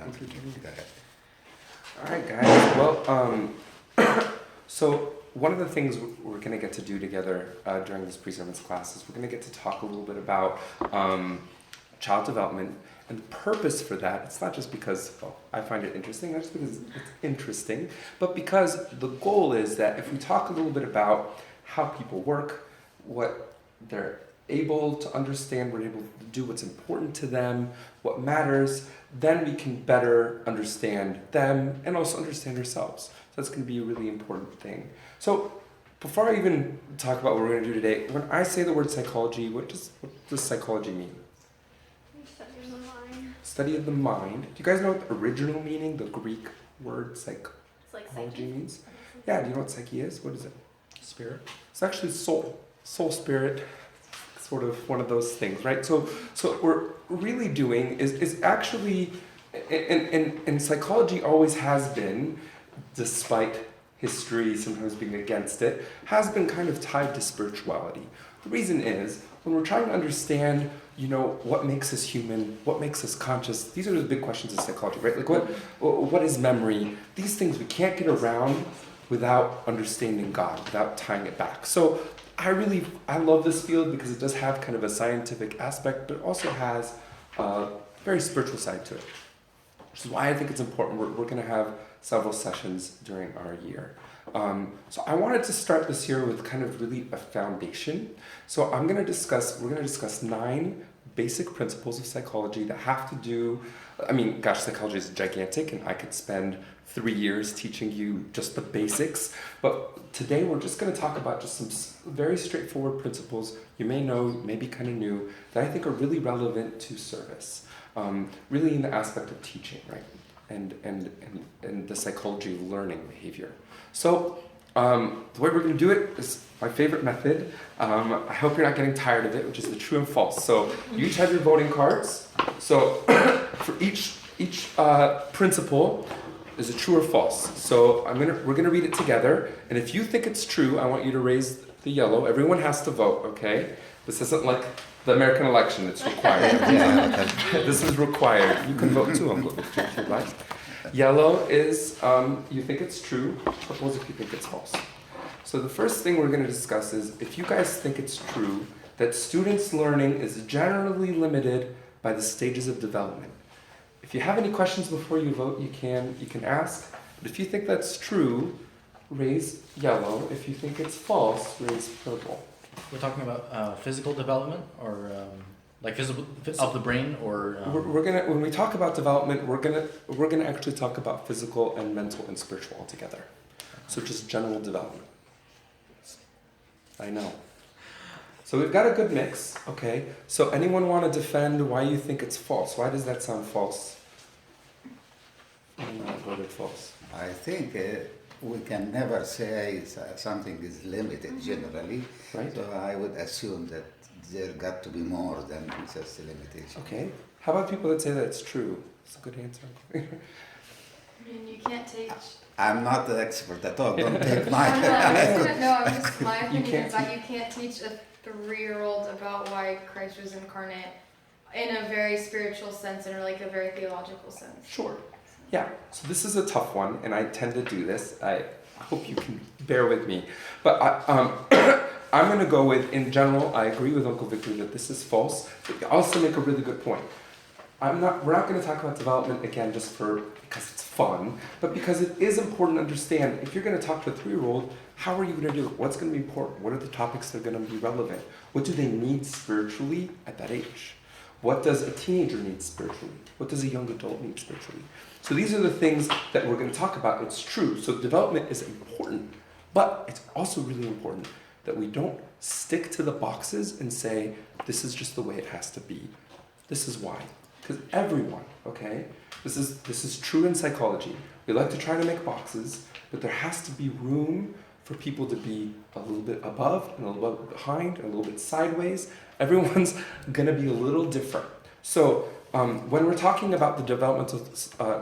Go ahead. All right, guys. Well, so one of the things we're going to get to do together during this pre-service class is we're going to get to talk a little bit about child development. And the purpose for that, it's not just because I find it interesting, not just because it's interesting, but because the goal is that if we talk a little bit about how people work, what they're able to understand, we're able to do what's important to them, what matters, then we can better understand them and also understand ourselves. So that's going to be a really important thing. So before I even talk about what we're going to do today, when I say the word psychology, what does psychology mean? Study of the mind. Study of the mind. Do you guys know what the original meaning, the Greek word psychology It's like psyche. means? Yeah, do you know what psyche is? What is it? Spirit? It's actually soul. Soul, spirit, sort of one of those things, right? So what we're really doing is actually, and psychology always has been, despite history sometimes being against it, has been kind of tied to spirituality. The reason is, when we're trying to understand, what makes us human, what makes us conscious, these are the big questions of psychology, right? Like what is memory? These things we can't get around without understanding God, without tying it back. So I love this field because it does have kind of a scientific aspect, but it also has a very spiritual side to it, which is why I think it's important. We're going to have several sessions during our year. So I wanted to start this year with kind of really a foundation. So we're going to discuss 9 basic principles of psychology that have to do, psychology is gigantic and I could spend 3 years teaching you just the basics. But today we're just going to talk about just some very straightforward principles you may know, may be kind of new, that I think are really relevant to service. Really in the aspect of teaching, right? And the psychology of learning behavior. So the way we're going to do it is my favorite method. I hope you're not getting tired of it, which is the true and false. So you each have your voting cards. So for each principle is a true or false. So we're gonna read it together, and if you think it's true, I want you to raise the yellow. Everyone has to vote, okay? This isn't like the American election, it's required. This is required. You can vote too, I'm voting if you'd like. Yellow is you think it's true, purple is if you think it's false. So the first thing we're going to discuss is if you guys think it's true that students' learning is generally limited by the stages of development. If you have any questions before you vote, you can ask. But if you think that's true, raise yellow. If you think it's false, raise purple. We're talking about physical development, or like physical of the brain, or we're gonna, when we talk about development, we're gonna actually talk about physical and mental and spiritual all together. So just general development. I know. So we've got a good mix, okay? So anyone want to defend why you think it's false? Why does that sound false? Anyone voted false? I think we can never say something is limited generally. Right. So I would assume that there got to be more than just a limitation. Okay. How about people that say that it's true? It's a good answer. You can't teach. I'm not the expert at all. Don't take my. My opinion is that you can't teach a 3-year-old about why Christ was incarnate in a very spiritual sense and like a very theological sense. Sure. Yeah. So this is a tough one, and I tend to do this. I hope you can bear with me. But I'm going to go with, in general, I agree with Uncle Victor that this is false, but you also make a really good point. We're not going to talk about development again just because it's fun, but because it is important to understand, if you're going to talk to a 3-year-old, how are you going to do it? What's going to be important? What are the topics that are going to be relevant? What do they need spiritually at that age? What does a teenager need spiritually? What does a young adult need spiritually? So these are the things that we're going to talk about. It's true. So development is important, but it's also really important that we don't stick to the boxes and say, this is just the way it has to be. This is why. Because everyone, okay, this is true in psychology. We like to try to make boxes, but there has to be room for people to be a little bit above and a little bit behind and a little bit sideways. Everyone's going to be a little different. So when we're talking about the developmental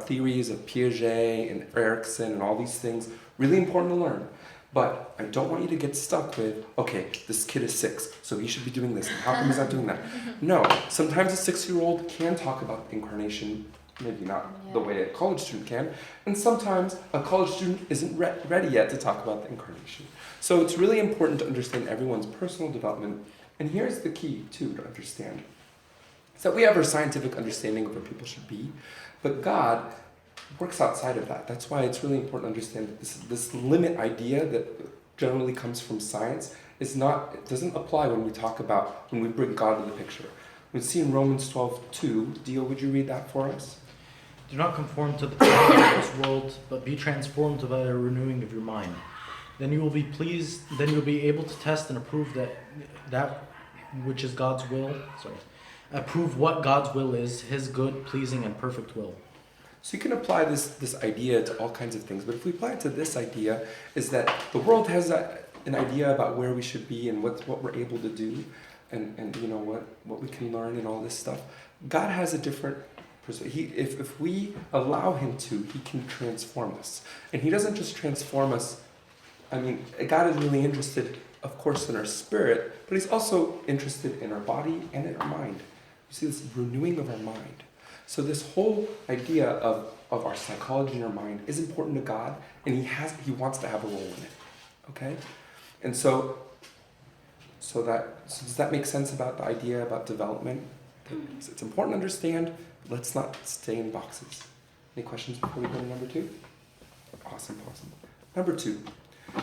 theories of Piaget and Erikson and all these things, really important to learn. But I don't want you to get stuck with, okay, this kid is 6, so he should be doing this. How come he's not doing that? No, sometimes a 6-year-old can talk about incarnation maybe not the way a college student can, and sometimes a college student isn't ready yet to talk about the incarnation. So it's really important to understand everyone's personal development, and here's the key too to understand. Is that we have our scientific understanding of where people should be, but God works outside of that. That's why it's really important to understand that this limit idea that generally comes from science it doesn't apply when we bring God to the picture. We see in Romans 12:2. Dio, would you read that for us? Do not conform to the pattern of this world, but be transformed by the renewing of your mind. Then you will be pleased. Then you'll be able to test and approve that which is God's will. Approve what God's will is, His good, pleasing, and perfect will. So you can apply this idea to all kinds of things, but if we apply it to this idea, is that the world has an idea about where we should be and what we're able to do, and you know what we can learn and all this stuff. God has a different perspective. If we allow Him to, He can transform us, and He doesn't just transform us. I mean, God is really interested, of course, in our spirit, but He's also interested in our body and in our mind. You see this renewing of our mind. So this whole idea of our psychology and our mind is important to God, and He wants to have a role in it. Okay? And so does that make sense about the idea about development? It's important to understand, but let's not stay in boxes. Any questions before we go to number 2? Awesome. Number 2.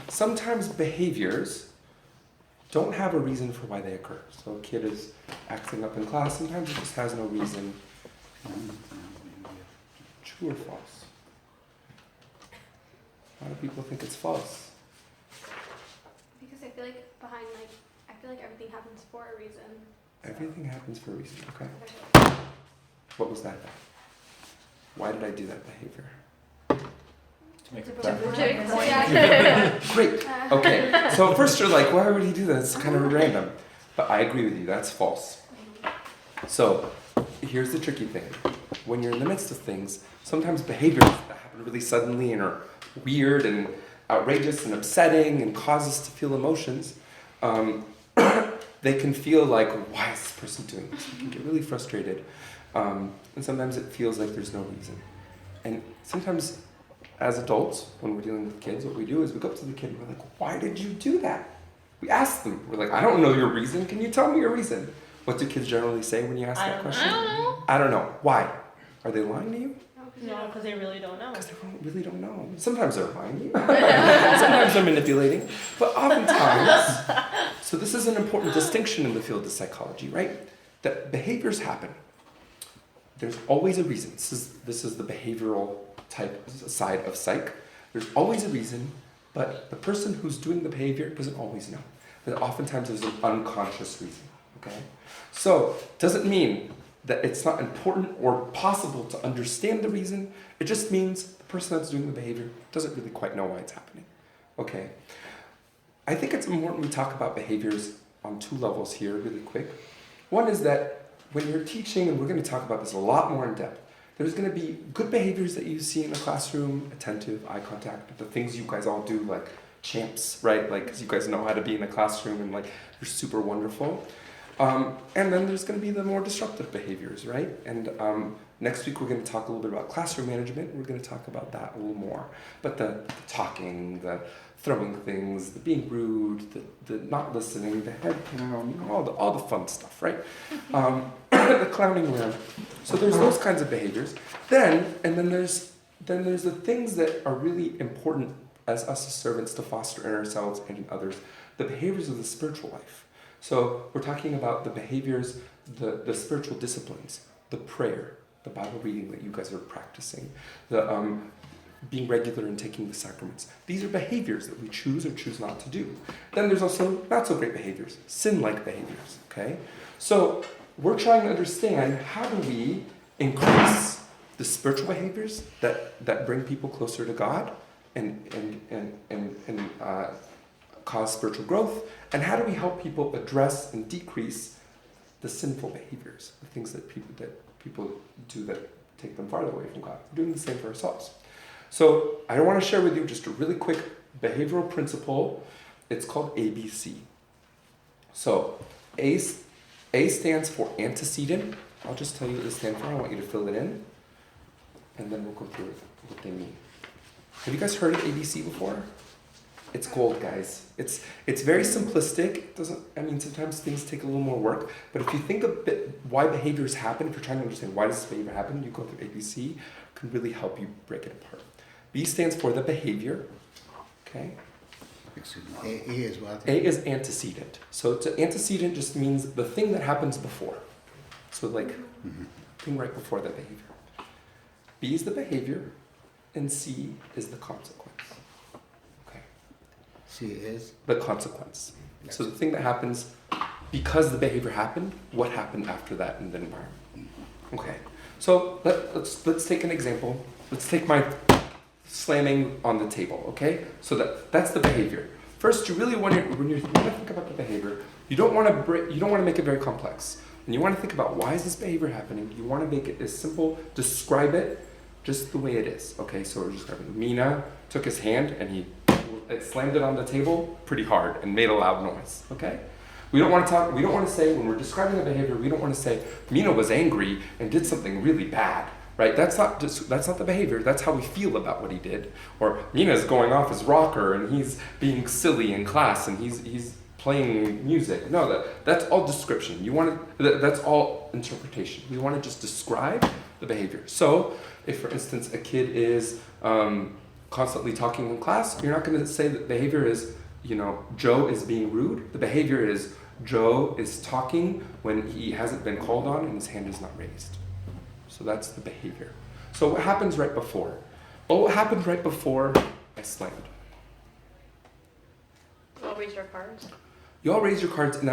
Sometimes behaviors don't have a reason for why they occur. So a kid is acting up in class, sometimes it just has no reason. True or false? A lot of people think it's false. Because I feel like everything happens for a reason. Everything happens for a reason, okay. What was that about? Why did I do that behavior? To make it To better. protect. Great. Okay. So first you're like, why would he do that? It's kind of random. But I agree with you, that's false. So here's the tricky thing. When you're in the midst of things, sometimes behaviors that happen really suddenly and are weird and outrageous and upsetting and cause us to feel emotions, they can feel like, why is this person doing this? You can get really frustrated. And sometimes it feels like there's no reason. And sometimes as adults, when we're dealing with kids, what we do is we go up to the kid and we're like, why did you do that? We ask them. We're like, I don't know your reason. Can you tell me your reason? What do kids generally say when you ask that question? I don't know. I don't know. Why? Are they lying to you? No, because they really don't know. Because they really don't know. Sometimes they're lying to you. Sometimes they're manipulating. But oftentimes, so this is an important distinction in the field of psychology, right? That behaviors happen. There's always a reason. This is the behavioral type side of psych. There's always a reason, but the person who's doing the behavior doesn't always know. But oftentimes there's an unconscious reason, okay? So, doesn't mean that it's not important or possible to understand the reason. It just means the person that's doing the behavior doesn't really quite know why it's happening, okay? I think it's important we talk about behaviors on 2 levels here really quick. One is that when you're teaching, and we're going to talk about this a lot more in depth, there's going to be good behaviors that you see in the classroom, attentive, eye contact, the things you guys all do, like champs, right? Like, because you guys know how to be in the classroom and like, you're super wonderful. And then there's going to be the more disruptive behaviors, right? And next week we're going to talk a little bit about classroom management. We're going to talk about that a little more. But the talking, the throwing things, the being rude, the not listening, the head down, all the fun stuff, right? The clowning around. So there's those kinds of behaviors. Then there's the things that are really important as us as servants to foster in ourselves and in others, the behaviors of the spiritual life. So we're talking about the behaviors, the spiritual disciplines, the prayer, the Bible reading that you guys are practicing, the being regular in taking the sacraments. These are behaviors that we choose or choose not to do. Then there's also not so great behaviors, sin-like behaviors, okay? So we're trying to understand, how do we increase the spiritual behaviors that bring people closer to God and cause spiritual growth, and how do we help people address and decrease the sinful behaviors, the things that people do that take them farther away from God? We're doing the same for ourselves. So I want to share with you just a really quick behavioral principle. It's called ABC. So A stands for antecedent. I'll just tell you what it stands for. I want you to fill it in. and then we'll go through what they mean. Have you guys heard of ABC before? It's gold, guys. It's very simplistic. It doesn't, I mean, sometimes things take a little more work, but if you think a bit why behaviors happen, if you're trying to understand why does this behavior happen, you go through ABC, can really help you break it apart. B stands for the behavior, okay? Excuse me. A is what? A is antecedent. So antecedent just means the thing that happens before. So like, thing right before that behavior. B is the behavior, and C is the consequence. Okay. C is? The consequence. So the thing that happens because the behavior happened, what happened after that in the environment. Okay. So let's take an example. Let's take my slamming on the table, okay? So that's the behavior. First, you really want to, when you want to think about the behavior, you don't want to make it very complex. And you want to think about why is this behavior happening? You want to make it as simple, describe it just the way it is. Okay, so we're describing Mina took his hand and he slammed it on the table pretty hard and made a loud noise. Okay? We don't want to say, when we're describing a behavior, we don't want to say Mina was angry and did something really bad. Right? That's not the behavior. That's how we feel about what he did. Or Mina's going off his rocker and he's being silly in class and he's playing music. No, that's all description. That's all interpretation. We want to just describe the behavior. So, if for instance a kid is constantly talking in class, you're not going to say that behavior is, Joe is being rude. The behavior is Joe is talking when he hasn't been called on and his hand is not raised. So that's the behavior. So what happens right before? Well, what happened right before I slammed? You all raise your cards. You all raised your cards, and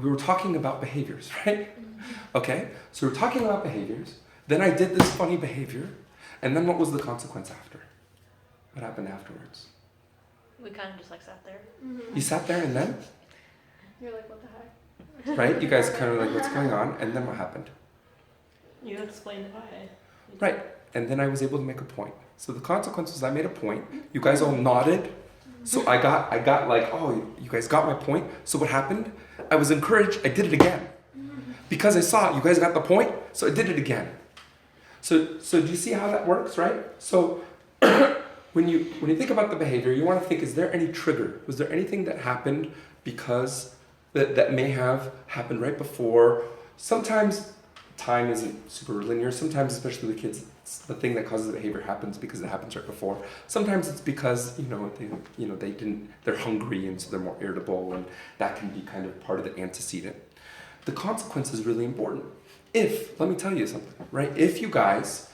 we were talking about behaviors, right? Okay, so we're talking about behaviors. Then I did this funny behavior, and then what was the consequence after? What happened afterwards? We kind of just sat there. You sat there, and then, You're like, what the heck? right? You guys kind of like, what's going on? And then what happened? You explained why. Right, and then I was able to make a point. So the consequence was I made a point. You guys all nodded. So I got like, oh, you guys got my point. So what happened? I was encouraged. I did it again. Because I saw you guys got the point, so I did it again. So do you see how that works, right? So when you think about the behavior, you want to think, is there any trigger? Was there anything that happened because that may have happened right before? Sometimes time isn't super linear. Sometimes, especially with kids, the thing that causes the behavior happens because it happens right before. Sometimes it's because they're hungry and so they're more irritable, and that can be kind of part of the antecedent. The consequence is really important. Let me tell you something, right? If you guys,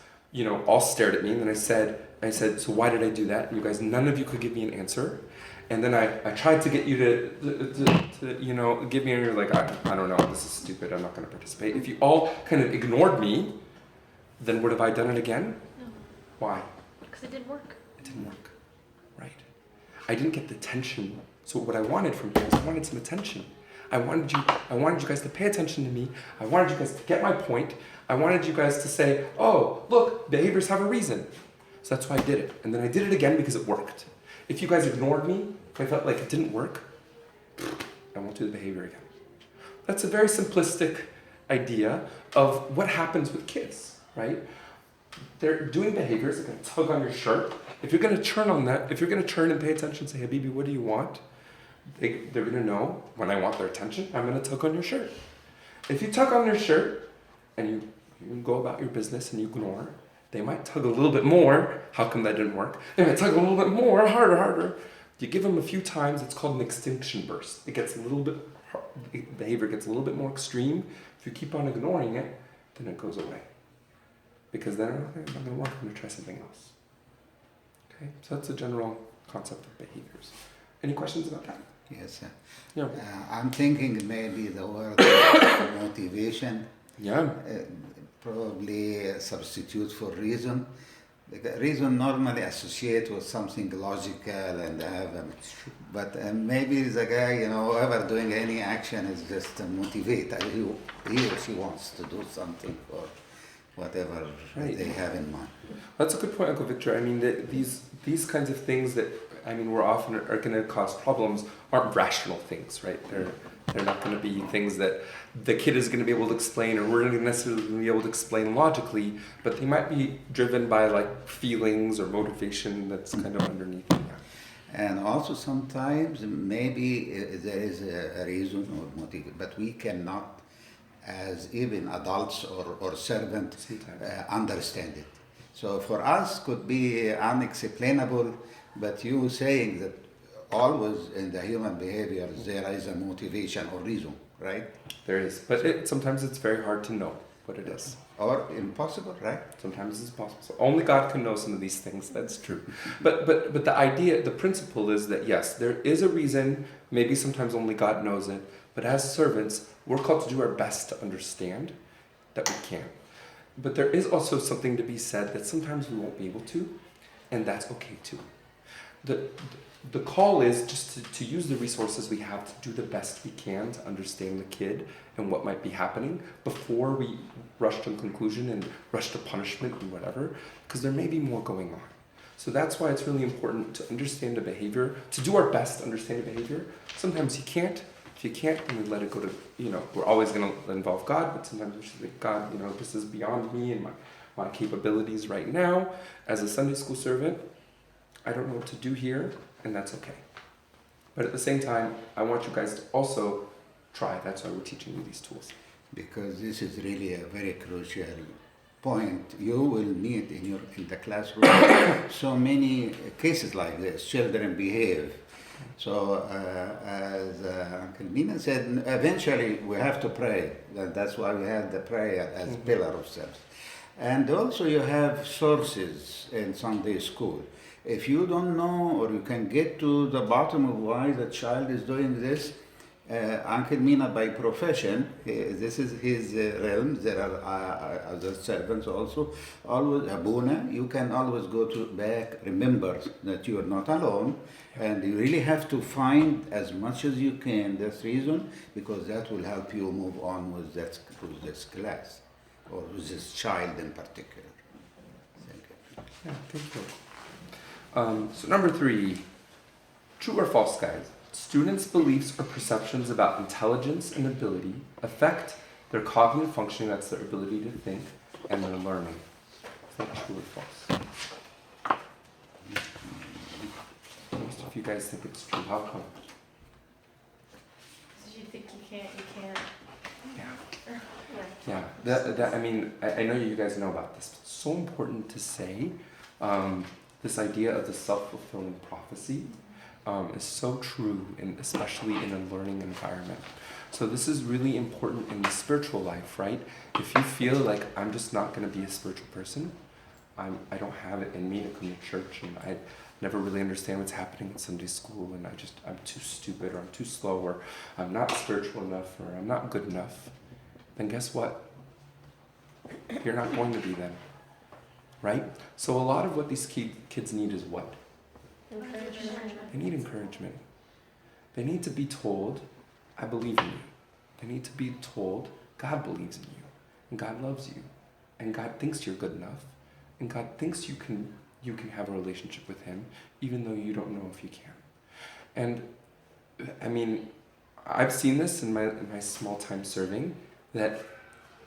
all stared at me and then I said, so why did I do that? And you guys, none of you could give me an answer. And then I tried to get you to give me, and you're like, I don't know, this is stupid, I'm not going to participate. If you all kind of ignored me, then would have I done it again? No. Why? Because it didn't work. It didn't work, right? I didn't get the attention. So what I wanted from you is I wanted some attention. I wanted you guys to pay attention to me. I wanted you guys to get my point. I wanted you guys to say, oh, look, behaviors have a reason. So that's why I did it. And then I did it again because it worked. If you guys ignored me, if I felt like it didn't work, I won't do the behavior again. That's a very simplistic idea of what happens with kids, right? They're doing behaviors, they're going to tug on your shirt. If you're going to turn on that, if you're going to turn and pay attention and say, Habibi, what do you want? They're going to know when I want their attention, I'm going to tug on your shirt. If you tug on their shirt and you go about your business and you ignore, they might tug a little bit more. How come that didn't work? They might tug a little bit more, harder. You give them a few times, it's called an extinction burst. It gets a little bit, behavior gets a little bit more extreme. If you keep on ignoring it, then it goes away. Because then it's not going to work, I'm going to try something else. Okay, so that's a general concept of behaviors. Any questions about that? Yes. Yeah. I'm thinking maybe the word motivation, Yeah. probably a substitute for reason. Because reason normally associate with something logical and but maybe the guy, whoever doing any action is just to motivate. He or she wants to do something or whatever they have in mind. That's a good point, Uncle Victor. I mean, these kinds of things that we're often are going to cause problems aren't rational things, right? They're not going to be things that the kid is going to be able to explain, or we're not necessarily going to be able to explain logically, but they might be driven by like feelings or motivation that's kind of underneath it. Yeah. And also sometimes maybe there is a reason or motive, but we cannot, as even adults or servants, Sometimes. understand it. So for us could be unexplainable, but you saying that always in the human behavior there is a motivation or reason, right? There is, but sometimes it's very hard to know what it is. Or impossible, right? Sometimes it's possible. So only God can know some of these things. That's true. But the idea, the principle is that yes, there is a reason. Maybe sometimes only God knows it. But as servants, we're called to do our best to understand that we can. But there is also something to be said that sometimes we won't be able to, and that's okay too. The call is just to use the resources we have to do the best we can to understand the kid and what might be happening before we rush to conclusion and rush to punishment and whatever, because there may be more going on. So that's why it's really important to understand the behavior, to do our best to understand the behavior. Sometimes you can't. If you can't, then we let it go to, we're always going to involve God, but sometimes we should say, God, this is beyond me and my capabilities right now. As a Sunday school servant, I don't know what to do here, and that's okay. But at the same time, I want you guys to also try. That's why we're teaching you these tools. Because this is really a very crucial point. You will meet in the classroom so many cases like this. Children behave. So as Uncle Mina said, eventually we have to pray. That's why we have the prayer as pillar of steps. And also you have sources in Sunday school. If you don't know or you can get to the bottom of why the child is doing this, Uncle Mina by profession, this is his realm. There are other servants also. Always, Abuna, you can always go to back, remember that you are not alone, and you really have to find as much as you can this reason, because that will help you move on with this class, or with this child in particular. Thank you. Yeah, thank you. So number 3, true or false, guys? Students' beliefs or perceptions about intelligence and ability affect their cognitive functioning, that's their ability to think, and their learning. Is that true or false? Most of you guys think it's true. How come? Because you think you can't. Yeah. Yeah. I know you guys know about this, but it's so important to say. This idea of the self-fulfilling prophecy is so true, especially in a learning environment. So this is really important in the spiritual life, right? If you feel like I'm just not going to be a spiritual person, I don't have it in me to come to church, and I never really understand what's happening in Sunday school, and I'm too stupid, or I'm too slow, or I'm not spiritual enough, or I'm not good enough, then guess what? You're not going to be then. Right? So a lot of what these kids need is what? Encouragement. They need encouragement. They need to be told, I believe in you. They need to be told, God believes in you, and God loves you, and God thinks you're good enough, and God thinks you can have a relationship with Him, even though you don't know if you can. And I've seen this in my small time serving, that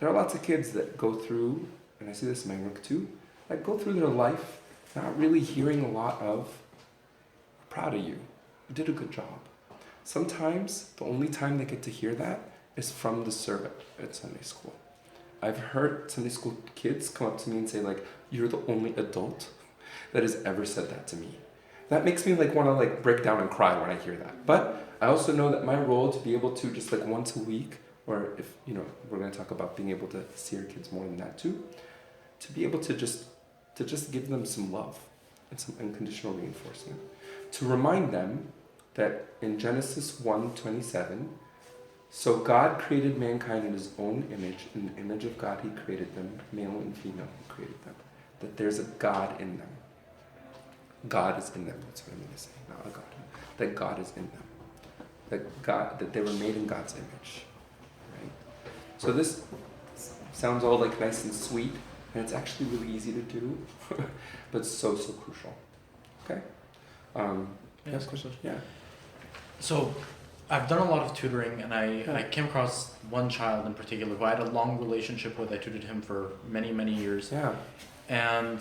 there are lots of kids that go through, and I see this in my work too, that go through their life not really hearing a lot of, we're proud of you, you did a good job. Sometimes the only time they get to hear that is from the servant at Sunday school. I've heard Sunday school kids come up to me and say, like, you're the only adult that has ever said that to me. That makes me want to break down and cry when I hear that. But I also know that my role to be able to just once a week, or if we're going to talk about being able to see our kids more than that too, to be able to just give them some love and some unconditional reinforcement, to remind them that in Genesis 1:27, so God created mankind in His own image. In the image of God He created them, male and female He created them. That there's a God in them. God is in them. That's what I mean to say, not a God. That God is in them. That they were made in God's image. Right? So this sounds all nice and sweet, and it's actually really easy to do, but so crucial. Okay. Yes, question. Yeah. So, I've done a lot of tutoring, and I came across one child in particular who I had a long relationship with. I tutored him for many, many years. Yeah. And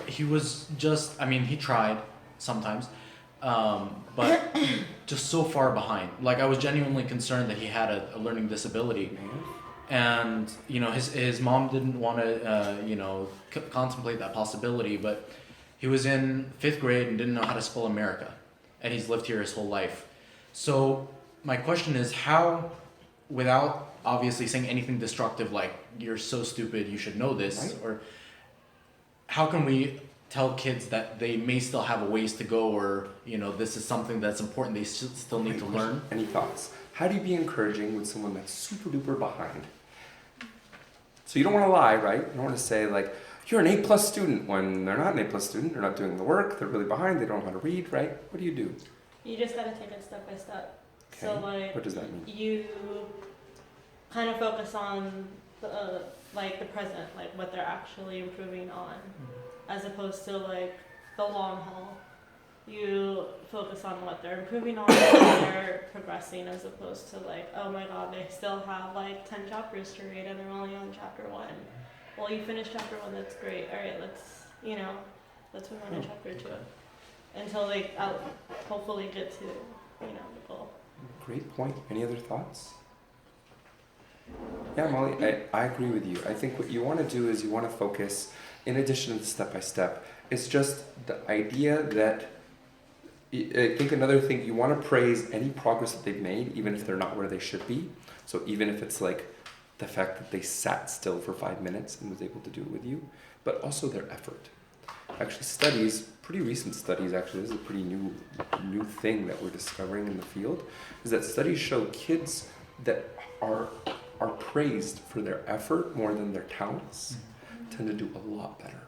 he was just, I mean, he tried sometimes, but just so far behind. Like, I was genuinely concerned that he had a learning disability. And, you know, his mom didn't want to, you know, contemplate that possibility, but he was in 5th grade and didn't know how to spell America. And he's lived here his whole life. So my question is, how, without obviously saying anything destructive like, you're so stupid, you should know this, right. or how can we tell kids that they may still have a ways to go, or, you know, this is something that's important, they still need to learn? Any thoughts? How do you be encouraging with someone that's super duper behind? So you don't want to lie, right? You don't want to say like, you're an A+ student when they're not an A+ student, they're not doing the work, they're really behind, they don't know how to read, right? What do you do? You just gotta take it step by step. Okay. So like, What does that mean? you kind of focus on the like the present, like what they're actually improving on, as opposed to like the long haul. You focus on what they're improving on, what they're progressing, as opposed to like, oh my god, they still have like 10 chapters to read and they're only on chapter 1. Well, you finished chapter 1, that's great. All right, let's move on to chapter 2 until they hopefully get to, you know, the goal. Great point. Any other thoughts? Yeah, Molly, I agree with you. I think what you want to do is you want to focus, in addition to the step-by-step, it's just the idea that, I think another thing, you want to praise any progress that they've made, even if they're not where they should be. So even if it's like the fact that they sat still for 5 minutes and was able to do it with you, but also their effort. Actually, studies, pretty recent studies actually, this is a pretty new thing that we're discovering in the field, is that studies show kids that are praised for their effort more than their talents tend to do a lot better.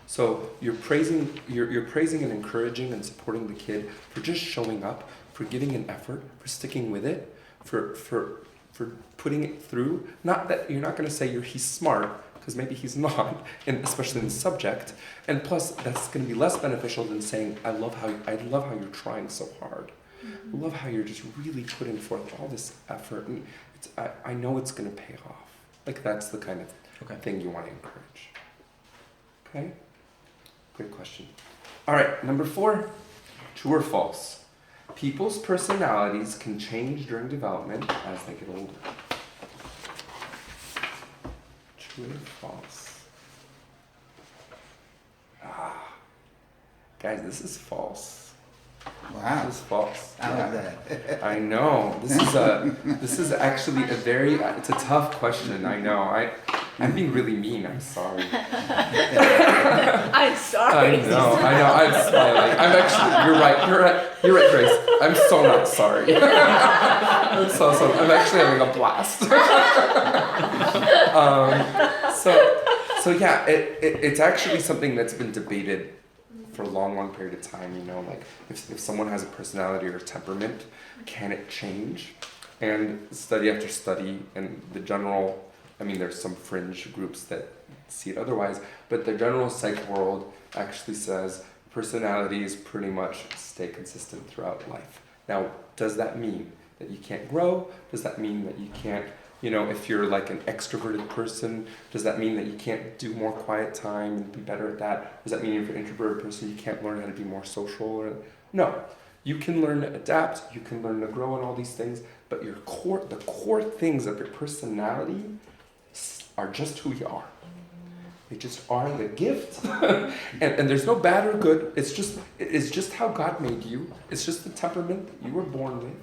So you're praising and encouraging and supporting the kid for just showing up, for giving an effort, for sticking with it, for putting it through. Not that you're not going to say he's smart, because maybe he's not, and especially in the subject. And plus, that's going to be less beneficial than saying, I love how you're trying so hard. I love how you're just really putting forth all this effort, and I know it's going to pay off. Like, that's the kind of thing you want to encourage. Okay? Good question. All right, number 4, true or false? People's personalities can change during development as they get older. True or false? Guys, this is false. Wow. This is false. How Yeah. is that? I know. This is actually it's a tough question. I know. I'm being really mean. I'm sorry. I'm sorry. I know. I'm smiling. I'm actually. You're right. You're right, Grace. I'm so not sorry. I'm so. I'm actually having a blast. So yeah, it's actually something that's been debated for a long period of time. You know, like if someone has a personality or a temperament, can it change? And study after study, and the general, I mean, there's some fringe groups that see it otherwise, but the general psych world actually says personalities pretty much stay consistent throughout life. Now, does that mean that you can't grow? Does that mean that you can't, you know, if you're like an extroverted person, does that mean that you can't do more quiet time and be better at that? Does that mean if you're an introverted person, you can't learn how to be more social? No. You can learn to adapt, you can learn to grow and all these things, but the core things of your personality are just who you are. They just are the gift. and there's no bad or good. It's just how God made you. It's just the temperament that you were born with.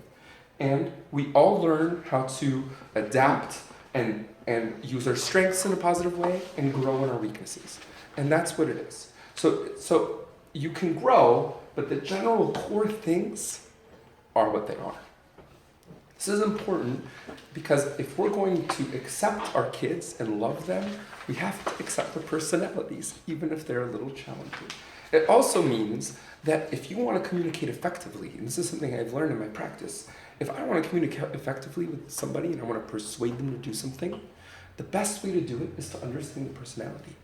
And we all learn how to adapt and use our strengths in a positive way and grow in our weaknesses. And that's what it is. So you can grow, but the general core things are what they are. This is important because if we're going to accept our kids and love them, we have to accept their personalities, even if they're a little challenging. It also means that if you want to communicate effectively, and this is something I've learned in my practice, if I want to communicate effectively with somebody and I want to persuade them to do something, the best way to do it is to understand the personality.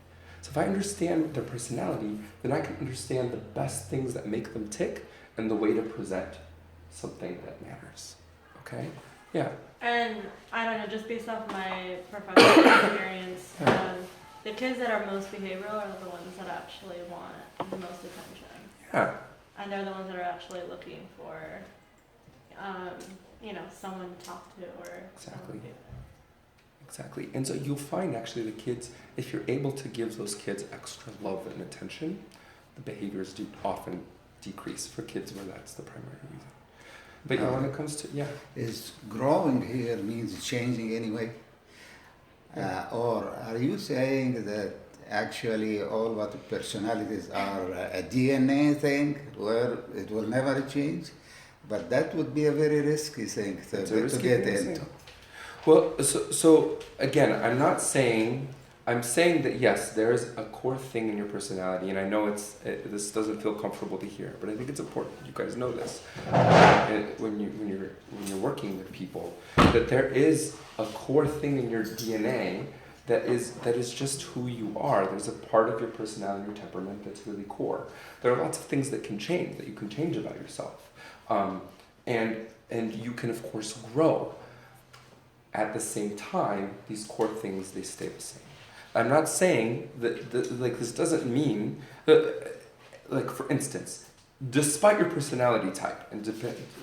So if I understand their personality, then I can understand the best things that make them tick and the way to present something that matters. Okay? Yeah. And I don't know, just based off my professional experience, the kids that are most behavioral are the ones that actually want the most attention. Yeah. And they're the ones that are actually looking for, someone to talk to or Exactly. Exactly. And so you'll find actually the kids, if you're able to give those kids extra love and attention, the behaviors do often decrease for kids where that's the primary reason. But when it comes to, Is growing here means changing anyway? Or are you saying that actually all what personalities are a DNA thing where it will never change? But that would be a very risky thing to get into. Well, so again, I'm saying that yes, there is a core thing in your personality, and I know this doesn't feel comfortable to hear, but I think it's important. You guys know this when you're working with people, that there is a core thing in your DNA that is just who you are. There's a part of your personality, your temperament that's really core. There are lots of things that you can change about yourself, and you can of course grow. At the same time, these core things, they stay the same. I'm not saying that this doesn't mean that, for instance, despite your personality type, and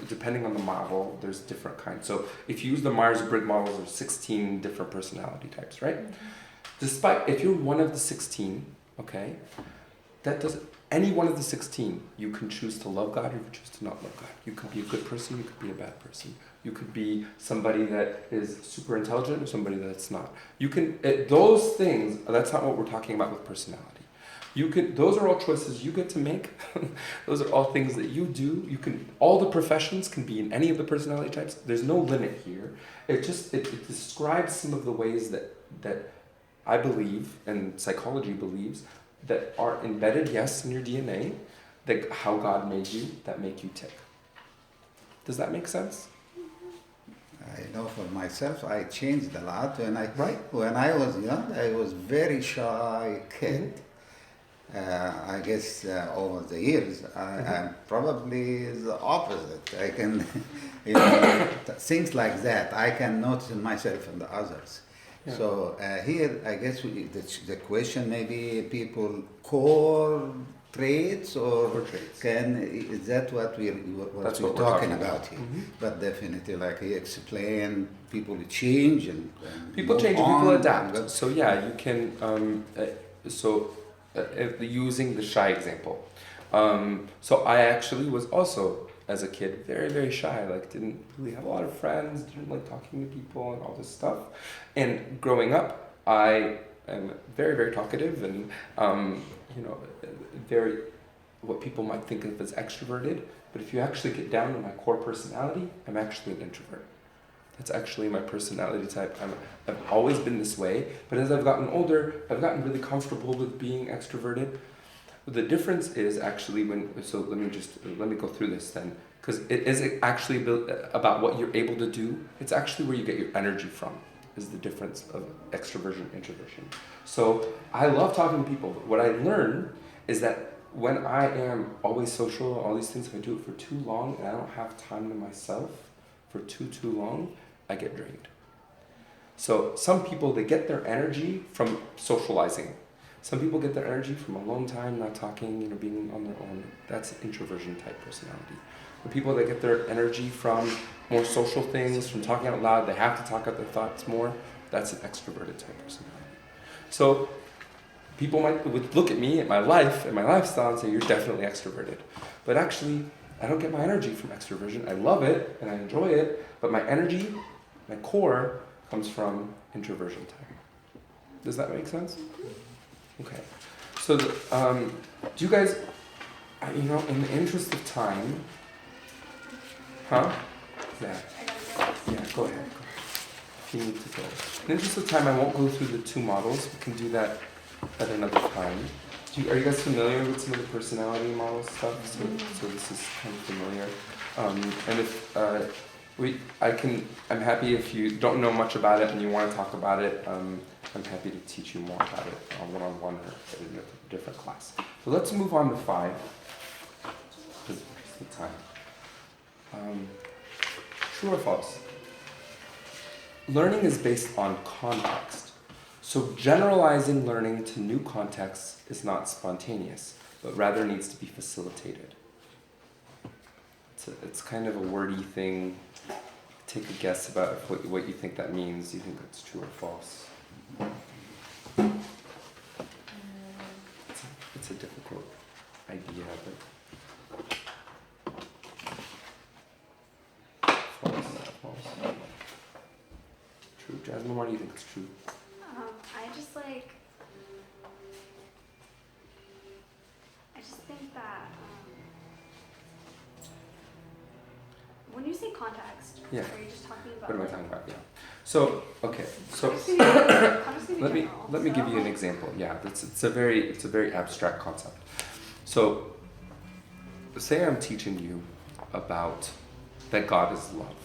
depending on the model, there's different kinds. So if you use the Myers-Briggs models, there's 16 different personality types, right? Despite, if you're one of the 16, okay, any one of the 16, you can choose to love God or you can choose to not love God. You could be a good person, you could be a bad person. You could be somebody that is super intelligent or somebody that's not. Those things, that's not what we're talking about with personality. Those are all choices you get to make. Those are all things that you do. All the professions can be in any of the personality types. There's no limit here. It describes some of the ways that I believe, and psychology believes, that are embedded, yes, in your DNA, that how God made you, that make you tick. Does that make sense? I know for myself, I changed a lot. When I was young, I was very shy kid. I guess over the years, I'm probably the opposite. I can, things like that, I can notice in myself and the others. Yeah. So here, I guess the question maybe people core traits or traits. Is that what we're talking about here? Mm-hmm. But definitely, like he explained, people change and people change and people adapt. So yeah, you can. Using the shy example, so I actually was also, as a kid, very, very shy, didn't really have a lot of friends, didn't like talking to people and all this stuff. And growing up, I am very, very talkative and, very, what people might think of as extroverted. But if you actually get down to my core personality, I'm actually an introvert. That's actually my personality type. I've always been this way, but as I've gotten older, I've gotten really comfortable with being extroverted. The difference is actually let me go through this then, because it is actually about what you're able to do. It's actually where you get your energy from, is the difference of extroversion, introversion. So I love talking to people, but what I learned is that when I am always social, all these things, if I do it for too long and I don't have time to myself for too long, I get drained. So some people, they get their energy from socializing. Some people get their energy from alone time, not talking, being on their own. That's an introversion type personality. The people that get their energy from more social things, from talking out loud, they have to talk out their thoughts more, that's an extroverted type personality. So people would look at me, at my life, and my lifestyle and say, you're definitely extroverted. But actually, I don't get my energy from extroversion. I love it, and I enjoy it, but my energy, my core, comes from introversion type. Does that make sense? Okay. So, do you guys, in the interest of time, Yeah, go ahead. If you need to go. In the interest of time, I won't go through the two models. We can do that at another time. Are you guys familiar with some of the personality model stuff? So this is kind of familiar. And if I'm happy if you don't know much about it and you want to talk about it. I'm happy to teach you more about it one-on-one or in a different class. So let's move on to 5. Because it's the time. True or false? Learning is based on context. So generalizing learning to new contexts is not spontaneous, but rather needs to be facilitated. It's kind of a wordy thing. Take a guess about what you think that means. Do you think that's true or false? It's a difficult idea, but false. True. Jasmine, why do you think it's true? I just think that when you say context, Yeah. are you just talking about? What am I talking about? Yeah. So okay. So let me give you an example. Yeah, it's a very abstract concept. So say I'm teaching you about that God is love.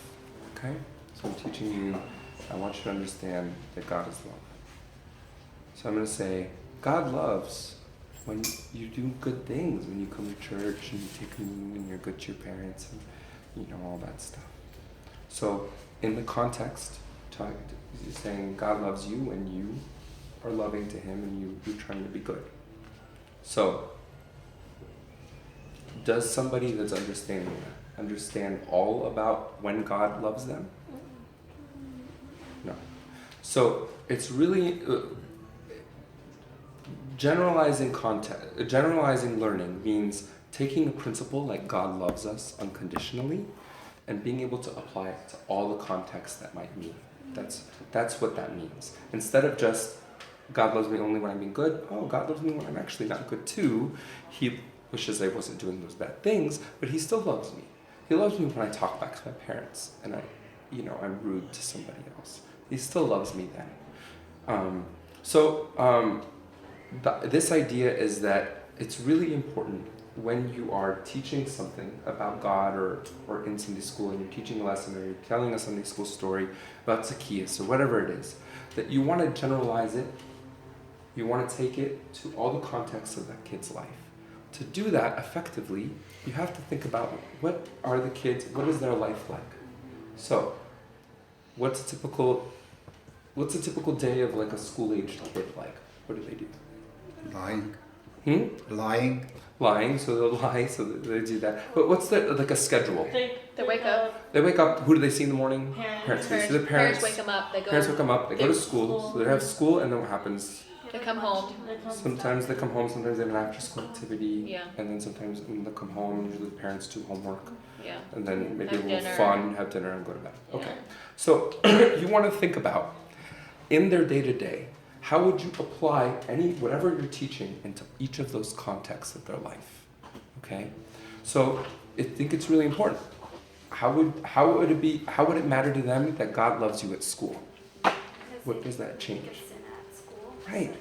Okay? So I'm teaching you, I want you to understand that God is love. So I'm going to say, God loves when you do good things, when you come to church and you take communion and you're good to your parents and all that stuff. So in the context, you're saying God loves you and you are loving to him and you're trying to be good. So does somebody that's understanding that understand all about when God loves them? No. So it's really generalizing learning means taking a principle like God loves us unconditionally and being able to apply it to all the contexts that might mean. That's what that means. Instead of just God loves me only when I'm being good, God loves me when I'm actually not good too. He wishes I wasn't doing those bad things, but he still loves me. He loves me when I talk back to my parents and I'm rude to somebody else. He still loves me then. This idea is that it's really important when you are teaching something about God or in Sunday school and you're teaching a lesson or you're telling a Sunday school story about Zacchaeus or whatever it is, that you want to generalize it, you want to take it to all the contexts of that kid's life. To do that effectively, you have to think about what is their life like? So, what's a typical day of like a school-aged kid like? What do they do? Lying, so they'll lie, so they do that. But what's like a schedule? They wake up. They wake up, who do they see in the morning? Parents. They see the parents. wake them up. They go to school, so they have school, and then what happens? They come home. Sometimes they come home, sometimes they have an after-school activity, Yeah. and then sometimes when they come home, usually the parents do homework, Yeah. and then maybe Have a little dinner. fun, have dinner, and go to bed. Yeah. Okay, so you want to think about, in their day-to-day, how would you apply whatever you're teaching into each of those contexts of their life? Okay, so I think it's really important. How would it matter to them that God loves you at school? What does that change? Right.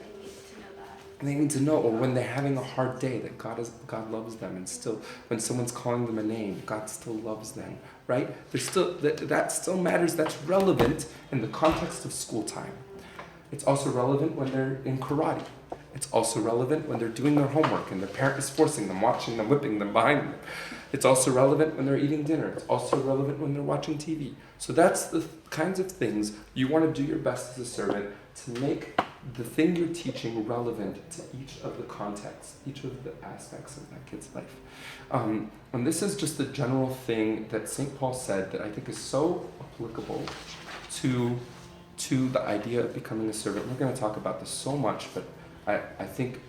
They need to know, or when they're having a hard day, that God loves them, and still, when someone's calling them a name, God still loves them, right? There's still that still matters. That's relevant in the context of school time. It's also relevant when they're in karate. It's also relevant when they're doing their homework and their parent is forcing them, watching them, whipping them behind them. It's also relevant when they're eating dinner. It's also relevant when they're watching TV. So that's the kinds of things you want to do your best as a servant to make the thing you're teaching relevant to each of the contexts, each of the aspects of that kid's life. And this is just the general thing that St. Paul said that I think is so applicable to the idea of becoming a servant. We're going to talk about this so much, but I think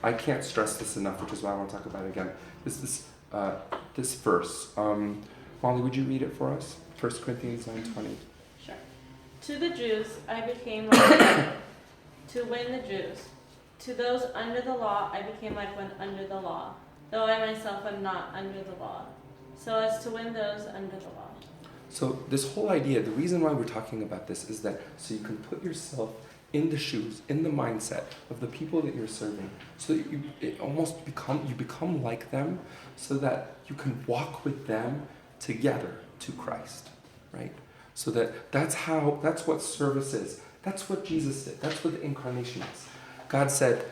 I can't stress this enough, which is why I want to talk about it again. This verse. Molly, would you read it for us? 1 Corinthians 9:20. Sure. To the Jews I became like them, to win the Jews. To those under the law I became like one under the law, though I myself am not under the law, so as to win those under the law. So this whole idea, the reason why we're talking about this is that so you can put yourself in the shoes, in the mindset of the people that you're serving, so that you become like them, so that you can walk with them together to Christ, right? So that's what service is. That's what Jesus did. That's what the incarnation is. God said,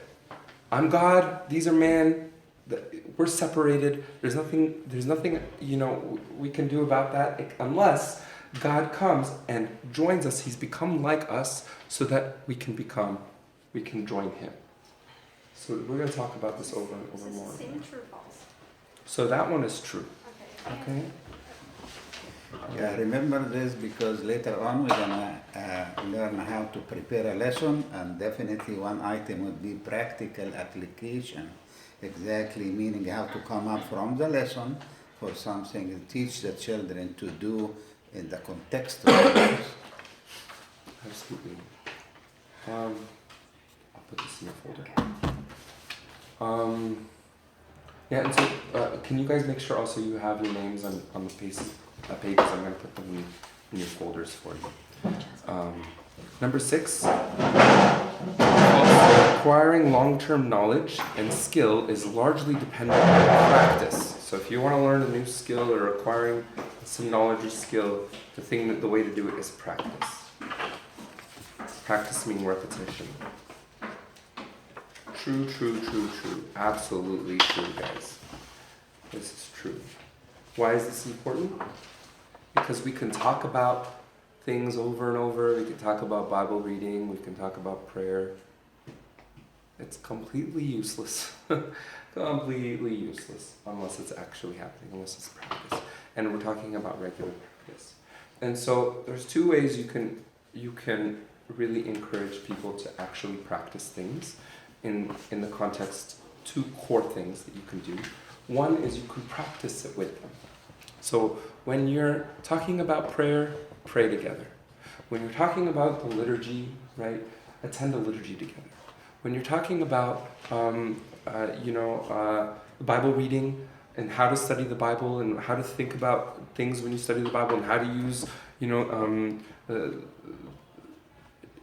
I'm God, these are man, we're separated. There's nothing, we can do about that unless God comes and joins us. He's become like us so that we can join him. So we're going to talk about this over and over more. Is this the same true or false? So that one is true. Okay. Okay? Yeah, remember this because later on we're gonna learn how to prepare a lesson, and definitely one item would be practical application. Exactly, meaning how to come up from the lesson for something and teach the children to do in the context of the lesson. Absolutely. I'll put this in your folder. Yeah, and so can you guys make sure also you have your names on the pages? I'm going to put them in your folders for you. Number 6, acquiring long-term knowledge and skill is largely dependent on practice. So if you want to learn a new skill or acquiring some knowledge or skill, the way to do it is practice. Practice meaning repetition. True. Absolutely true, guys. This is true. Why is this important? Because we can talk about things over and over. We can talk about Bible reading. We can talk about prayer. It's completely useless. Completely useless unless it's actually happening, unless it's practice. And we're talking about regular practice. And so there's 2 ways you can really encourage people to actually practice things in the context, 2 core things that you can do. One is you can practice it with them. So when you're talking about prayer, pray together. When you're talking about the liturgy, right, attend a liturgy together. When you're talking about, Bible reading and how to study the Bible and how to think about things when you study the Bible and how to use,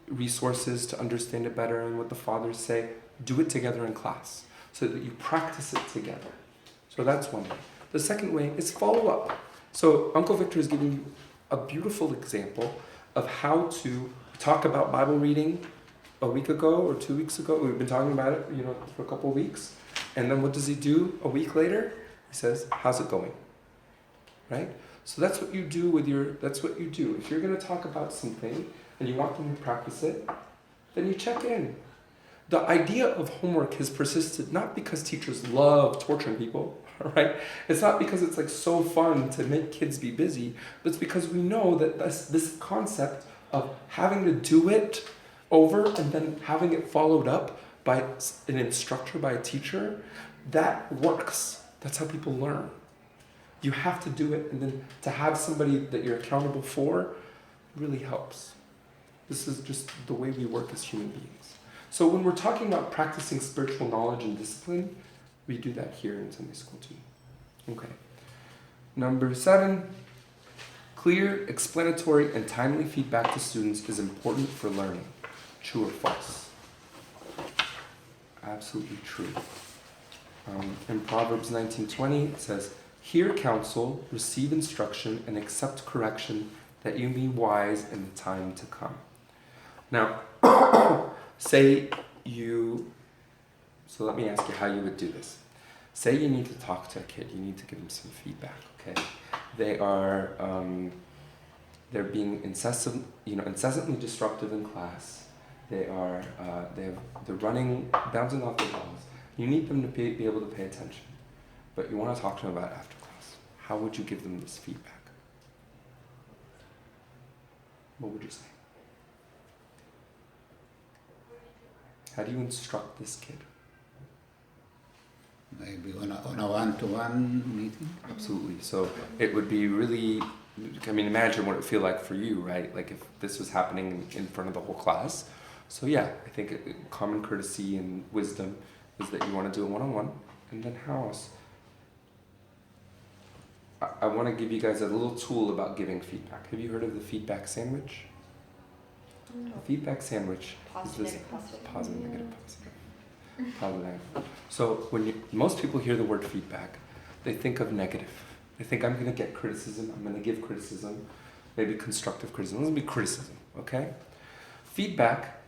resources to understand it better and what the fathers say, do it together in class so that you practice it together. So that's one way. The second way is follow up. So Uncle Victor is giving you a beautiful example of how to talk about Bible reading a week ago or 2 weeks ago. We've been talking about it, for a couple of weeks. And then what does he do a week later? He says, how's it going? Right? So that's what you do that's what you do. If you're going to talk about something and you want them to practice it, then you check in. The idea of homework has persisted not because teachers love torturing people, right? It's not because it's so fun to make kids be busy, but it's because we know that this concept of having to do it over and then having it followed up by an instructor, by a teacher, that works. That's how people learn. You have to do it, and then to have somebody that you're accountable for really helps. This is just the way we work as human beings. So when we're talking about practicing spiritual knowledge and discipline, we do that here in Sunday school too. Okay. Number 7, clear, explanatory, and timely feedback to students is important for learning. True or false? Absolutely true. In Proverbs 19:20 it says, hear counsel, receive instruction, and accept correction, that you be wise in the time to come. Now, so let me ask you how you would do this. Say you need to talk to a kid, you need to give them some feedback, okay? They're being incessantly disruptive in class. They're running, bouncing off the walls. You need them to be able to pay attention, but you want to talk to them about it after class. How would you give them this feedback? What would you say? How do you instruct this kid? Maybe on a one-to-one meeting. Absolutely. So it would be really, imagine what it would feel like for you, right? Like if this was happening in front of the whole class. So yeah, I think common courtesy and wisdom is that you want to do it one-on-one. And then how else? I want to give you guys a little tool about giving feedback. Have you heard of the feedback sandwich? No. The feedback sandwich is this positive, negative, positive. So most people hear the word feedback, they think of negative. They think I'm going to get criticism, I'm going to give criticism, maybe constructive criticism. Let's be criticism, okay? Feedback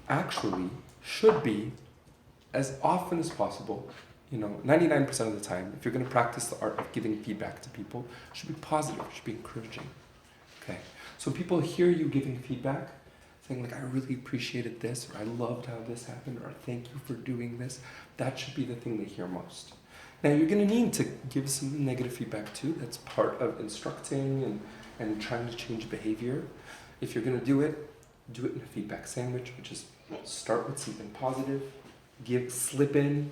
actually should be, as often as possible, 99% of the time, if you're going to practice the art of giving feedback to people, it should be positive, it should be encouraging. Okay, so people hear you giving feedback, saying like, I really appreciated this, or I loved how this happened, or thank you for doing this. That should be the thing they hear most. Now you're going to need to give some negative feedback too. That's part of instructing and trying to change behavior. If you're going to do it in a feedback sandwich, which is start with something positive, slip in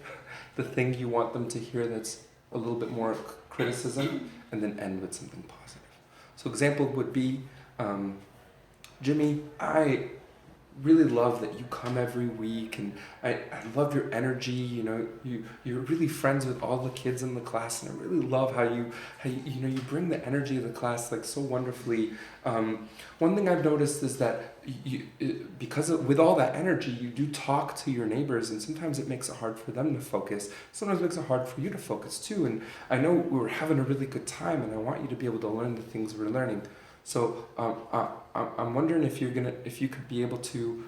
the thing you want them to hear that's a little bit more criticism, and then end with something positive. So example would be, Jimmy, I really love that you come every week, and I love your energy. You're really friends with all the kids in the class, and I really love how you bring the energy of the class like so wonderfully. One thing I've noticed is that with all that energy, you do talk to your neighbors, and sometimes it makes it hard for them to focus. Sometimes it makes it hard for you to focus too. And I know we're having a really good time, and I want you to be able to learn the things we're learning. So I'm wondering if you could be able to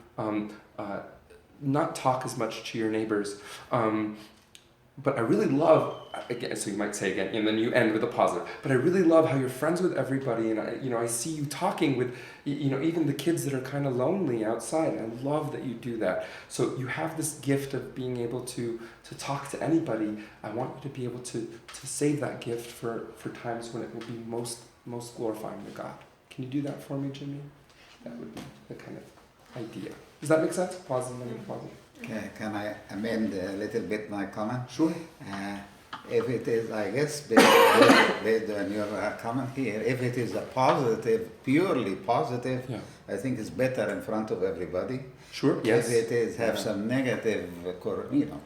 not talk as much to your neighbors, but I really love, again, so you might say again, and then you end with a positive, but I really love how you're friends with everybody, and I see you talking with, even the kids that are kind of lonely outside. I love that you do that. So you have this gift of being able to talk to anybody. I want you to be able to save that gift for times when it will be most glorifying to God. Can you do that for me, Jimmy? That would be the kind of idea. Does that make sense? Positive and positive. Okay, can I amend a little bit my comment? Sure. If it is, I guess, based on your comment here, if it is a positive, purely positive, Yeah. I think it's better in front of everybody. Sure. Yes. If it is have some negative,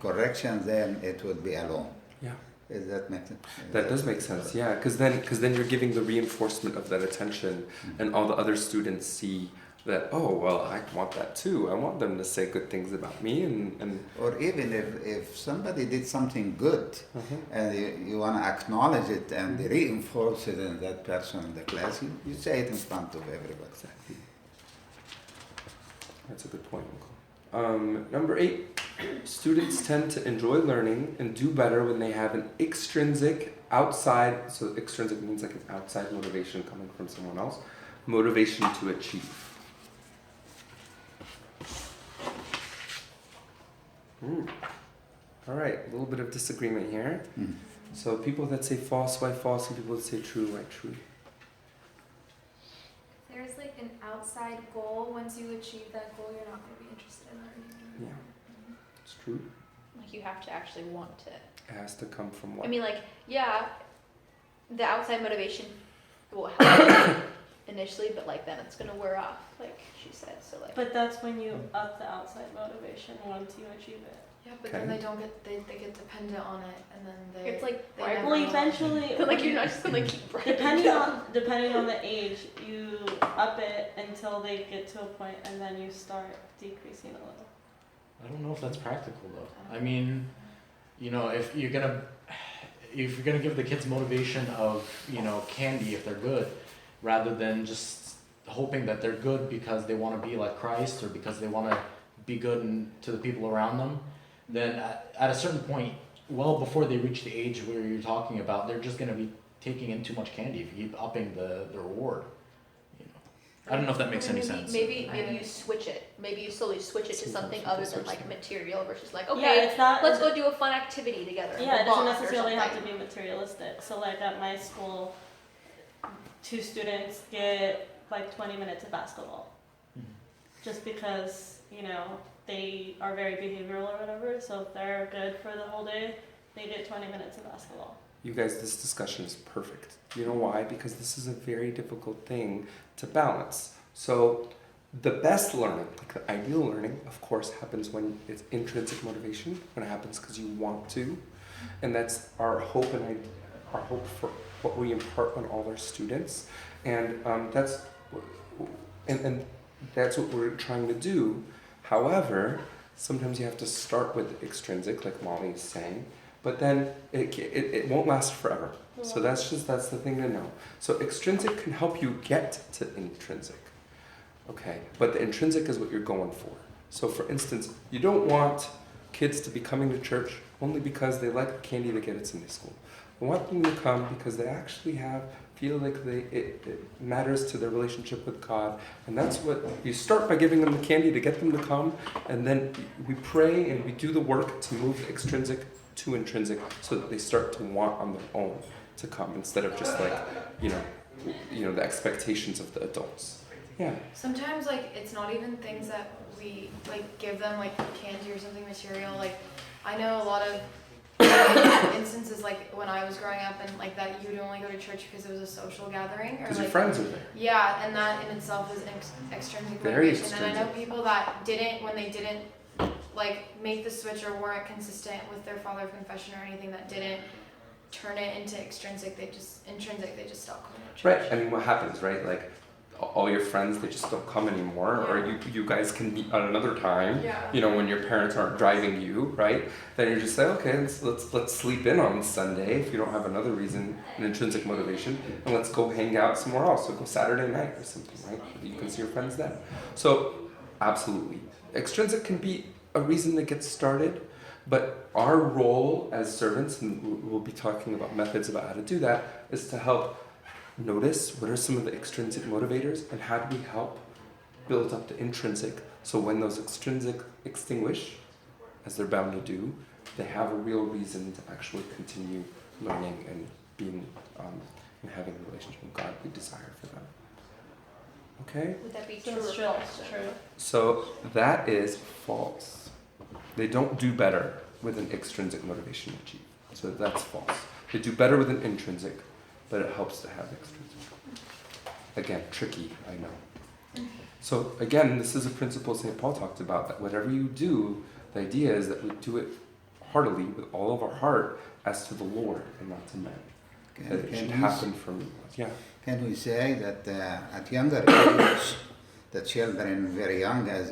corrections, then it would be alone. Yeah. Does that make sense? That does make sense. Yeah, because then you're giving the reinforcement of that attention, and all the other students see that, oh, well, I want that too. I want them to say good things about me, and Or even if somebody did something good, and you want to acknowledge it and reinforce it in that person in the class, you say it in front of everybody. Exactly. That's a good point, Uncle. Number 8, students tend to enjoy learning and do better when they have an extrinsic outside, so extrinsic means like an outside motivation coming from someone else, motivation to achieve. All right, a little bit of disagreement here. So people that say false, why false, and people that say true, why true. There's like an outside goal. Once you achieve that goal, you're not going to be interested in learning. Yeah, it's true. Like you have to actually want it. It has to come from what? I mean, like, yeah, the outside motivation will help initially, but like then it's gonna wear off, like she said. So like. But that's when you up the outside motivation once you achieve it. Yeah, but Okay. then they get dependent on it, and then they. It's like they right, never Well, know. eventually, But like you're not just gonna keep writing. depending on the age, you up it until they get to a point, and then you start decreasing a little. I don't know if that's practical though. I mean, if you're gonna give the kids motivation of, candy if they're good, rather than just hoping that they're good because they want to be like Christ or because they want to be good to the people around them, then at a certain point, well before they reach the age where you're talking about, they're just going to be taking in too much candy if you keep upping the reward. I don't know if that makes any sense. Maybe you switch it. Maybe you slowly switch it to something other than like material versus like, okay, Yeah, it's not. let's go do a fun activity together. Yeah, it we'll doesn't bond or necessarily have to something. be materialistic. So like at my school, 2 students get like 20 minutes of basketball. Just because, they are very behavioral or whatever. So if they're good for the whole day, they get 20 minutes of basketball. You guys, this discussion is perfect. You know why? Because this is a very difficult thing to balance. So the best learning, like the ideal learning, of course, happens when it's intrinsic motivation, when it happens because you want to. And that's our hope our hope for what we impart on all our students. And that's what we're trying to do. However, sometimes you have to start with extrinsic, like Molly is saying, but then it won't last forever. So that's the thing to know. So extrinsic can help you get to intrinsic. Okay, but the intrinsic is what you're going for. So for instance, you don't want kids to be coming to church only because they like the candy they get at Sunday school. I want them to come because they actually feel like it matters to their relationship with God. And that's what, you start by giving them the candy to get them to come, and then we pray and we do the work to move the extrinsic to intrinsic so that they start to want on their own to come instead of just like, you know, the expectations of the adults. Yeah. Sometimes like it's not even things that we like give them like candy or something material. Like I know a lot of instances like when I was growing up and like that you would only go to church because it was a social gathering or Because like your friends are there. yeah, and that in itself is an extrinsic Very motivation. And I know extrinsic. people that didn't when they didn't like make the switch or weren't consistent with their father of confession or anything that didn't turn it into intrinsic, they just stopped coming to church. Right. I mean, what happens, right? Like, all your friends, they just don't come anymore, or you guys can meet at another time. Yeah. You know, when your parents aren't driving you, right? Then you're just like, okay, let's sleep in on Sunday if you don't have another reason, an intrinsic motivation, and let's go hang out somewhere else. So go Saturday night or something, right? You can see your friends then. So, absolutely, extrinsic can be a reason to get started. But our role as servants, and we'll be talking about methods about how to do that, is to help notice what are some of the extrinsic motivators and how do we help build up the intrinsic so when those extrinsic extinguish, as they're bound to do, they have a real reason to actually continue learning and being and having a relationship with God we desire for them. Okay? Would that be true That's or true. false? True. So that is false. They don't do better with an extrinsic motivation achieved. So that's false. They do better with an intrinsic, but it helps to have extrinsic. Again, tricky, I know. So again, this is a principle St. Paul talked about, that whatever you do, the idea is that we do it heartily with all of our heart as to the Lord and not to men. That it should happen from, yeah. Can we say that at younger age, the children very young, as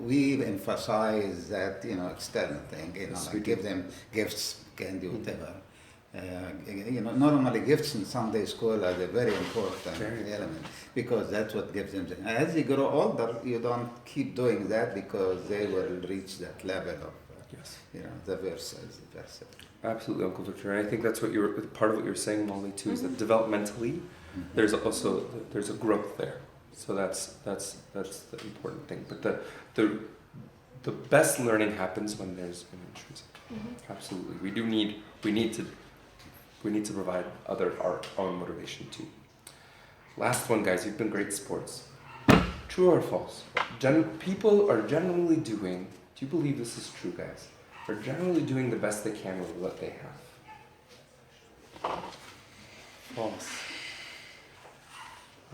we emphasize that external thing, Yes, like we give them gifts, candy, whatever. Normally gifts in Sunday school are the very important element because that's what gives them. As you grow older, you don't keep doing that because they will reach that level of Yes. the verses. Absolutely, Uncle Victor. And I think that's what part of what you're saying, Molly, too, is that developmentally, there's a growth there. So that's the important thing. But the best learning happens when there's an intrinsic. Absolutely, we need to provide our own motivation too. Last one, guys. You've been great sports. True or false? People are generally doing. Do you believe this is true, guys? Are generally doing the best they can with what they have. False.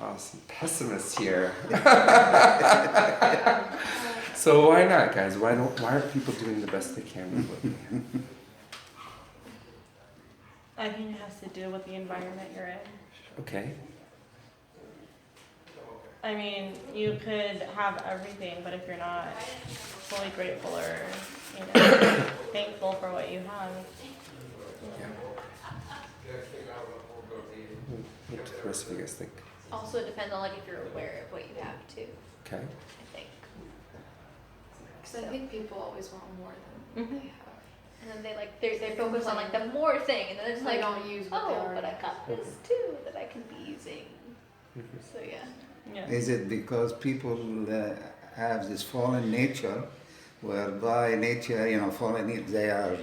Oh, some pessimists here. So why not, guys? Why aren't people doing the best they can with what they have? I think it has to do with the environment you're in. Okay. I mean, you could have everything, but if you're not fully grateful or, thankful for what you have. Yeah. What do the rest of you guys think? Also, it depends on if you're aware of what you have too. Okay. I think. Because I think people always want more than Mhm. they have. And then they focus on the more thing, and then it's They like, don't use what they oh, already but I got this too that I can be using. So yeah. Yeah. Is it because people have this fallen nature, whereby nature, they are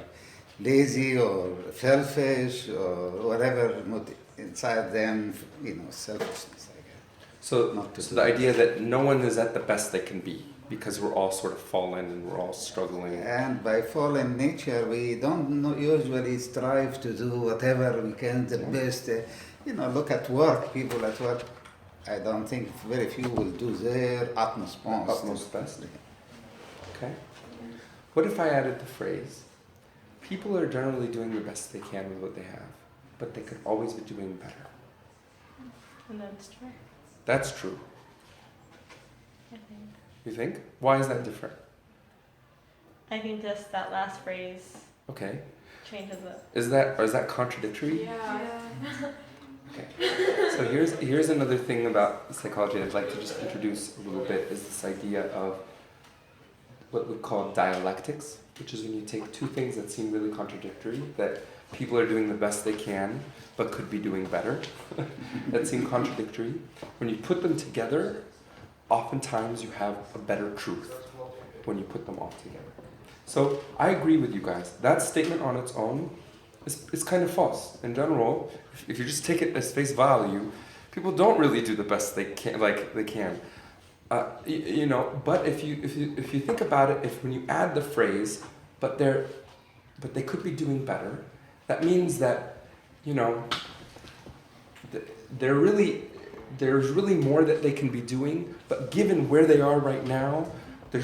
lazy or selfish or whatever inside them, selfishness, I guess. So the idea that no one is at the best they can be because we're all sort of fallen and we're all struggling. And by fallen nature, we don't usually strive to do whatever we can the best. Look at work, people at work. I don't think very few will do their utmost best. Okay. What if I added the phrase, people are generally doing the best they can with what they have, but they could always be doing better. And that's true, That's true. I think. You think? Why is that different? I think just that last phrase Okay. changes it. Is that contradictory? Yeah. Okay. So here's another thing about psychology I'd like to just introduce a little bit is this idea of what we call dialectics, which is when you take two things that seem really contradictory, that people are doing the best they can, but could be doing better, that seem contradictory. When you put them together, oftentimes you have a better truth when you put them all together. So I agree with you guys. That statement on its own is kind of false. In general, if you just take it as face value, people don't really do the best they can, you know. But if you think about it, if when you add the phrase, but they could be doing better, that means that, you know, there's really more that they can be doing. But given where they are right now, they're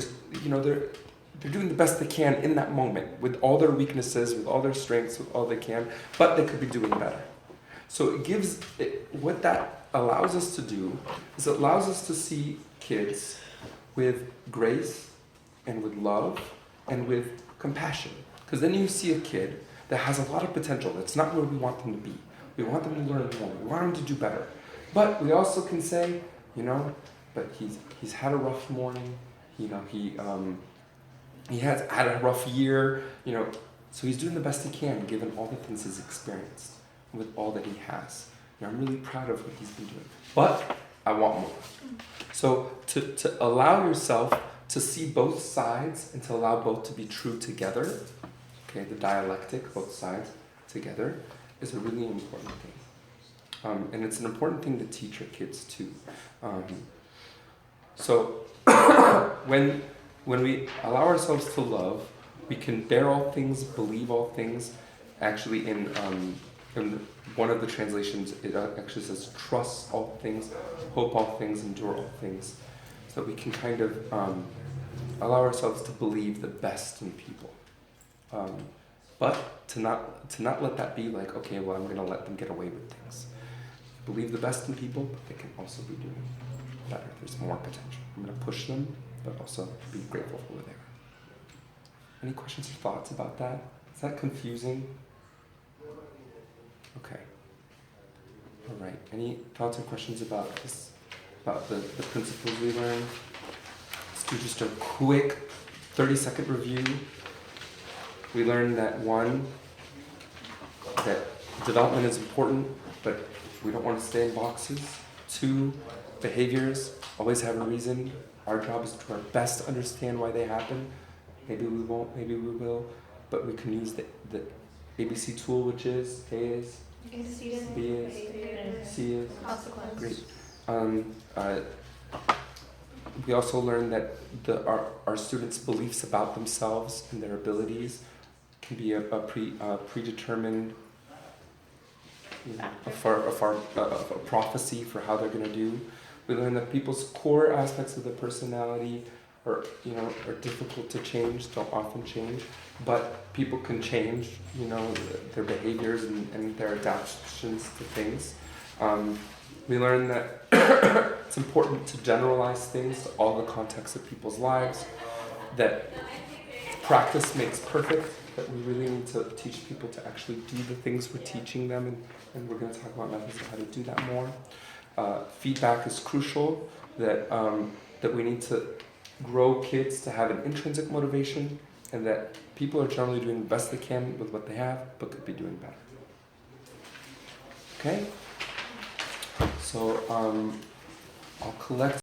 doing the best they can in that moment with all their weaknesses, with all their strengths, with all they can. But they could be doing better. So what that allows us to do is it allows us to see kids with grace and with love and with compassion. Because then you see a kid that has a lot of potential. That's not where we want them to be. We want them to learn more. We want them to do better. But we also can say, you know, but he's had a rough morning. You know, he has had a rough year. You know, so he's doing the best he can given all the things he's experienced with all that he has. And I'm really proud of what he's been doing. But I want more. So to allow yourself to see both sides and to allow both to be true together, okay, the dialectic, both sides together, is a really important thing. And it's an important thing to teach your kids too. So when we allow ourselves to love, we can bear all things, believe all things. Actually, in one of the translations, it actually says trust all things, hope all things, endure all things. So we can kind of allow ourselves to believe the best in people. But to not let that be like, okay, well, I'm going to let them get away with things. Believe the best in people, but they can also be doing better. There's more potential. I'm going to push them, but also be grateful for where they are. Any questions or thoughts about that? Is that confusing? Okay. All right. Any thoughts or questions about this? About the principles we learned? Let's do just a quick 30-second review. We learned that one, that development is important, but we don't want to stay in boxes. 2, behaviors always have a reason. Our job is to do our best to understand why they happen. Maybe we won't, maybe we will, but we can use the ABC tool, which is A is, B is, C is. Consequence. Great. We also learned that our students' beliefs about themselves and their abilities can be a predetermined, you know, a prophecy for how they're going to do. We learned that people's core aspects of their personality are difficult to change, don't often change, but people can change, you know, their behaviors and their adaptations to things. We learned that it's important to generalize things to all the contexts of people's lives, that practice makes perfect, that we really need to teach people to actually do the things we're teaching them, and we're going to talk about methods of how to do that more. Feedback is crucial, that we need to grow kids to have an intrinsic motivation, and that people are generally doing the best they can with what they have, but could be doing better. Okay? So I'll collect